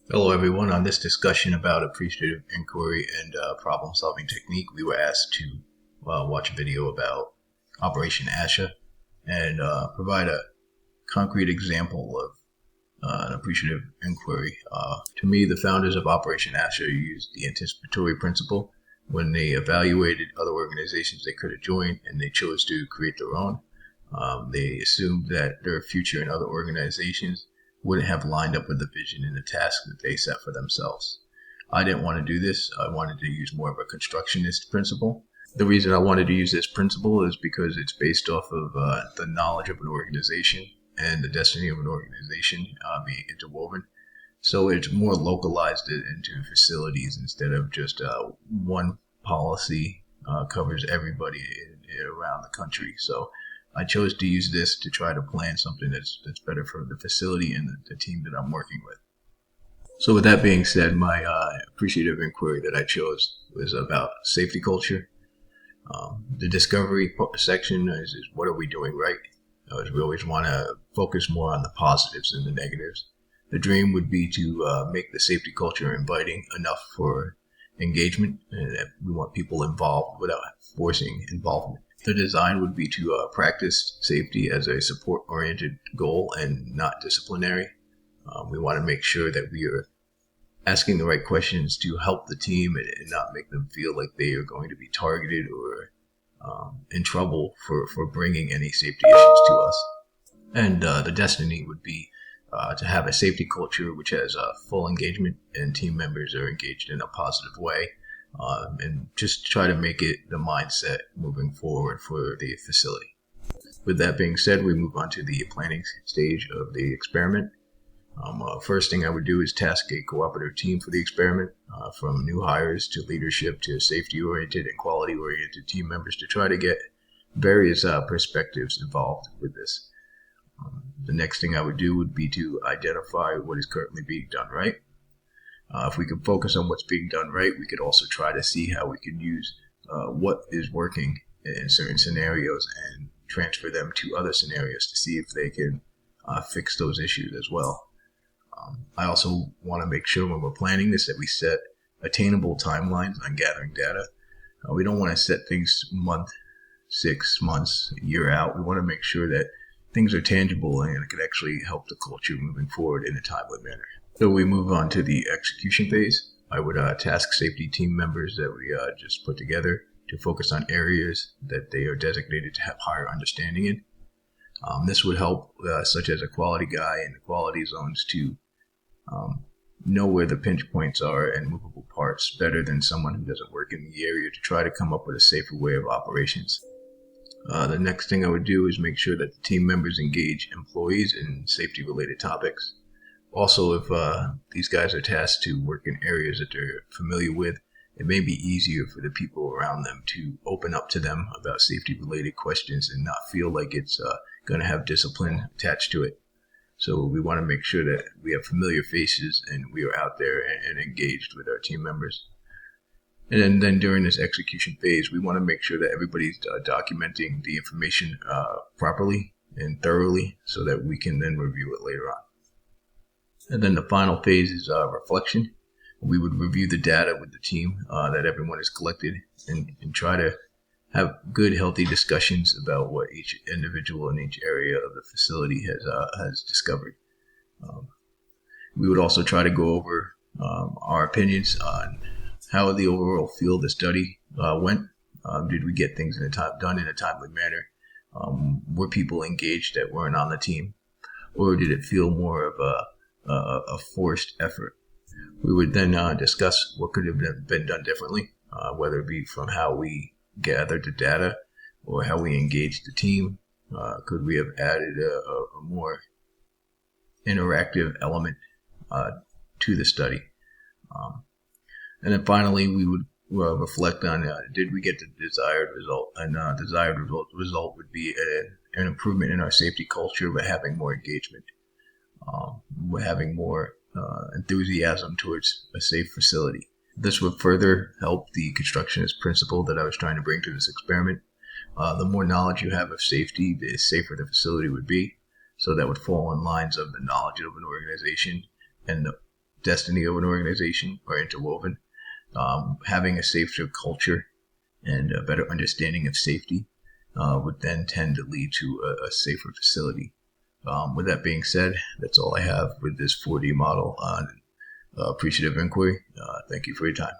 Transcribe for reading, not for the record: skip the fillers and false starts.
Hello, everyone. On this discussion about appreciative inquiry and problem solving technique, we were asked to watch a video about Operation ASHA and provide a concrete example of an appreciative inquiry. To me, the founders of Operation ASHA used the anticipatory principle when they evaluated other organizations they could have joined and they chose to create their own. They assumed that their future in other organizations wouldn't have lined up with the vision and the task that they set for themselves. I didn't want to do this. I wanted to use more of a constructionist principle. The reason I wanted to use this principle is because it's based off of the knowledge of an organization and the destiny of an organization being interwoven. So it's more localized into facilities instead of just one policy covers everybody around the country. So I chose to use this to try to plan something that's better for the facility and the team that I'm working with. So with that being said, my appreciative inquiry that I chose was about safety culture. The discovery section is what are we doing right? We always want to focus more on the positives than the negatives. The dream would be to make the safety culture inviting enough for engagement, and we want people involved without forcing involvement. The design would be to practice safety as a support-oriented goal and not disciplinary. We want to make sure that we are asking the right questions to help the team and not make them feel like they are going to be targeted or in trouble for bringing any safety issues to us. And the destiny would be to have a safety culture which has full engagement and team members are engaged in a positive way. And just try to make it the mindset moving forward for the facility. With that being said, we move on to the planning stage of the experiment. First thing I would do is task a cooperative team for the experiment, from new hires to leadership to safety-oriented and quality-oriented team members to try to get various perspectives involved with this. The next thing I would do would be to identify what is currently being done right. If we could focus on what's being done right, we could also try to see how we can use what is working in certain scenarios and transfer them to other scenarios to see if they can fix those issues as well. I also want to make sure when we're planning this that we set attainable timelines on gathering data. We don't want to set things month, 6 months, a year out. We want to make sure that things are tangible and it can actually help the culture moving forward in a timely manner. So we move on to the execution phase. I would task safety team members that we just put together to focus on areas that they are designated to have higher understanding in. This would help, such as a quality guy in the quality zones, to know where the pinch points are and movable parts better than someone who doesn't work in the area to try to come up with a safer way of operations. The next thing I would do is make sure that the team members engage employees in safety-related topics. Also, if these guys are tasked to work in areas that they're familiar with, it may be easier for the people around them to open up to them about safety-related questions and not feel like it's going to have discipline attached to it. So we want to make sure that we have familiar faces and we are out there and engaged with our team members. And then during this execution phase, we want to make sure that everybody's documenting the information properly and thoroughly so that we can then review it later on. And then the final phase is reflection. We would review the data with the team that everyone has collected and try to have good, healthy discussions about what each individual in each area of the facility has discovered. We would also try to go over our opinions on how the overall feel of the study went. Did we get things done in a timely manner? Were people engaged that weren't on the team? Or did it feel more of a forced effort? We would then discuss what could have been done differently, whether it be from how we gathered the data or how we engaged the team. Could we have added a more interactive element to the study? And then finally, we would reflect on did we get the desired result? And the desired result would be an improvement in our safety culture by having more engagement. We're having more enthusiasm towards a safe facility. This would further help the constructionist principle that I was trying to bring to this experiment. The more knowledge you have of safety, the safer the facility would be. So that would fall in lines of the knowledge of an organization and the destiny of an organization are interwoven. Having a safer culture and a better understanding of safety would then tend to lead to a safer facility. With that being said, that's all I have with this 4D model on appreciative inquiry. Thank you for your time.